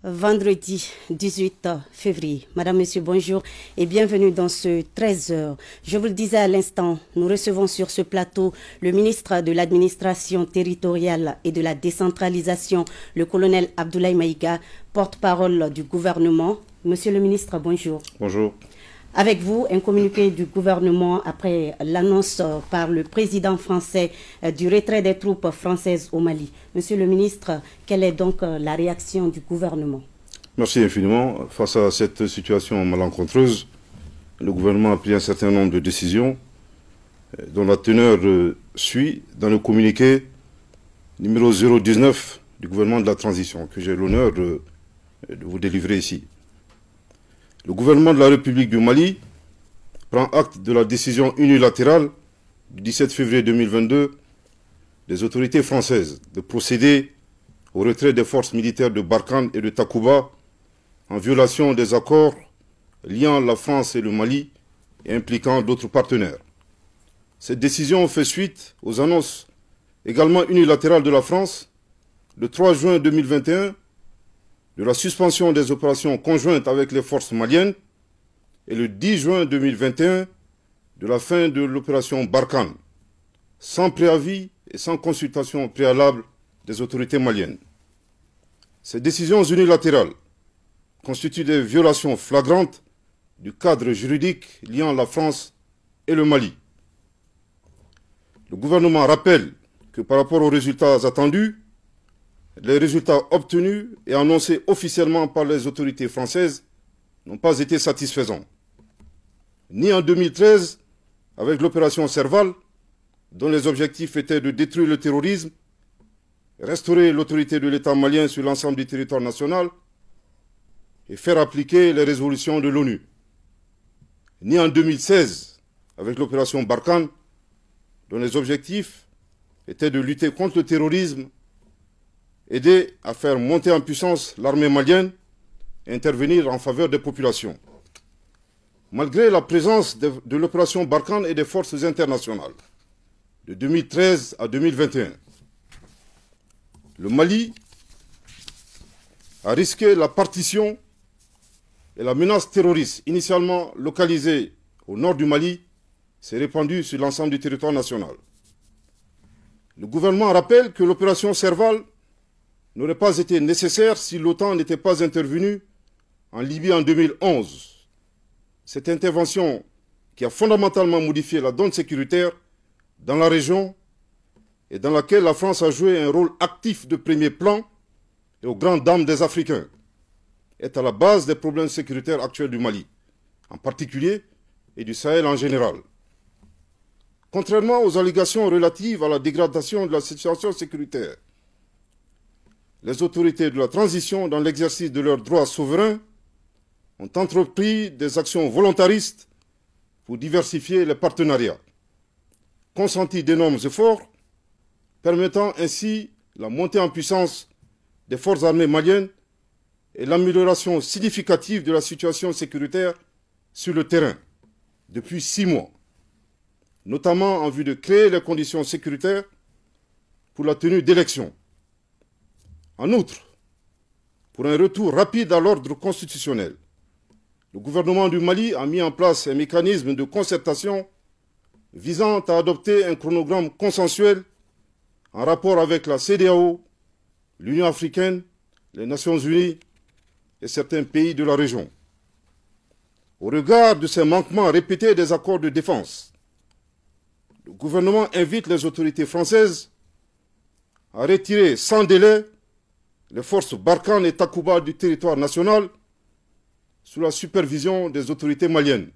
Vendredi 18 février. Madame, Monsieur, bonjour et bienvenue dans ce 13h. Je vous le disais à l'instant, nous recevons sur ce plateau le ministre de l'Administration territoriale et de la décentralisation, le colonel Abdoulaye Maïga, porte-parole du gouvernement. Monsieur le ministre, bonjour. Bonjour. Avec vous, un communiqué du gouvernement après l'annonce par le président français du retrait des troupes françaises au Mali. Monsieur le ministre, quelle est donc la réaction du gouvernement? Merci infiniment. Face à cette situation malencontreuse, le gouvernement a pris un certain nombre de décisions dont la teneur suit dans le communiqué numéro 019 du gouvernement de la transition que j'ai l'honneur de vous délivrer ici. Le gouvernement de la République du Mali prend acte de la décision unilatérale du 17 février 2022 des autorités françaises de procéder au retrait des forces militaires de Barkhane et de Takuba en violation des accords liant la France et le Mali et impliquant d'autres partenaires. Cette décision fait suite aux annonces également unilatérales de la France le 3 juin 2021 de la suspension des opérations conjointes avec les forces maliennes et le 10 juin 2021 de la fin de l'opération Barkhane, sans préavis et sans consultation préalable des autorités maliennes. Ces décisions unilatérales constituent des violations flagrantes du cadre juridique liant la France et le Mali. Le gouvernement rappelle que par rapport aux résultats attendus, les résultats obtenus et annoncés officiellement par les autorités françaises n'ont pas été satisfaisants. Ni en 2013, avec l'opération Serval, dont les objectifs étaient de détruire le terrorisme, restaurer l'autorité de l'État malien sur l'ensemble du territoire national et faire appliquer les résolutions de l'ONU. Ni en 2016, avec l'opération Barkhane, dont les objectifs étaient de lutter contre le terrorisme, aider à faire monter en puissance l'armée malienne et intervenir en faveur des populations. Malgré la présence de l'opération Barkhane et des forces internationales, de 2013 à 2021, le Mali a risqué la partition et la menace terroriste, initialement localisée au nord du Mali, s'est répandue sur l'ensemble du territoire national. Le gouvernement rappelle que l'opération Serval n'aurait pas été nécessaire si l'OTAN n'était pas intervenue en Libye en 2011. Cette intervention qui a fondamentalement modifié la donne sécuritaire dans la région et dans laquelle la France a joué un rôle actif de premier plan et aux grandes dames des Africains, est à la base des problèmes sécuritaires actuels du Mali, en particulier, et du Sahel en général. Contrairement aux allégations relatives à la dégradation de la situation sécuritaire, les autorités de la transition, dans l'exercice de leurs droits souverains, ont entrepris des actions volontaristes pour diversifier les partenariats, consenti d'énormes efforts, permettant ainsi la montée en puissance des forces armées maliennes et l'amélioration significative de la situation sécuritaire sur le terrain depuis 6 mois, notamment en vue de créer les conditions sécuritaires pour la tenue d'élections. En outre, pour un retour rapide à l'ordre constitutionnel, le gouvernement du Mali a mis en place un mécanisme de concertation visant à adopter un chronogramme consensuel en rapport avec la CEDEAO, l'Union africaine, les Nations unies et certains pays de la région. Au regard de ces manquements répétés des accords de défense, le gouvernement invite les autorités françaises à retirer sans délai les forces Barkhane et Takuba du territoire national sous la supervision des autorités maliennes.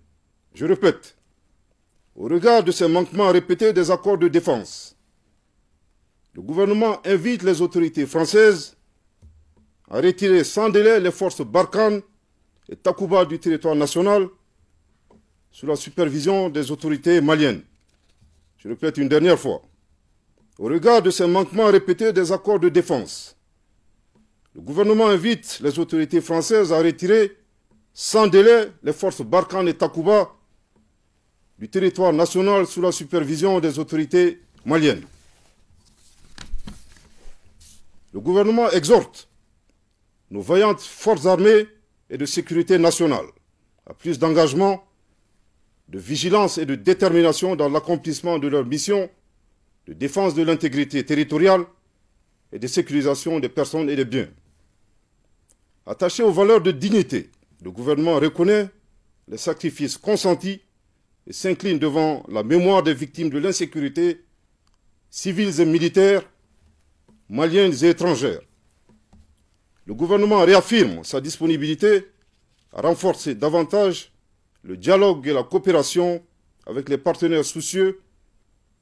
Je répète, au regard de ces manquements répétés des accords de défense, le gouvernement invite les autorités françaises à retirer sans délai les forces Barkhane et Takuba du territoire national sous la supervision des autorités maliennes. Je répète une dernière fois, au regard de ces manquements répétés des accords de défense, le gouvernement invite les autorités françaises à retirer sans délai les forces Barkhane et Takuba du territoire national sous la supervision des autorités maliennes. Le gouvernement exhorte nos vaillantes forces armées et de sécurité nationale à plus d'engagement, de vigilance et de détermination dans l'accomplissement de leur mission de défense de l'intégrité territoriale et de sécurisation des personnes et des biens. Attaché aux valeurs de dignité, le gouvernement reconnaît les sacrifices consentis et s'incline devant la mémoire des victimes de l'insécurité, civiles et militaires, maliennes et étrangères. Le gouvernement réaffirme sa disponibilité à renforcer davantage le dialogue et la coopération avec les partenaires soucieux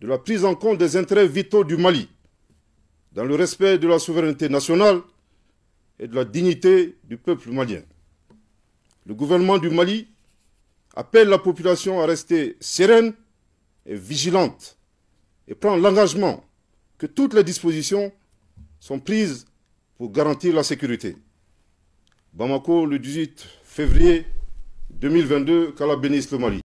de la prise en compte des intérêts vitaux du Mali, dans le respect de la souveraineté nationale et de la dignité du peuple malien. Le gouvernement du Mali appelle la population à rester sereine et vigilante et prend l'engagement que toutes les dispositions sont prises pour garantir la sécurité. Bamako, le 18 février 2022, qu'Allah bénisse le Mali.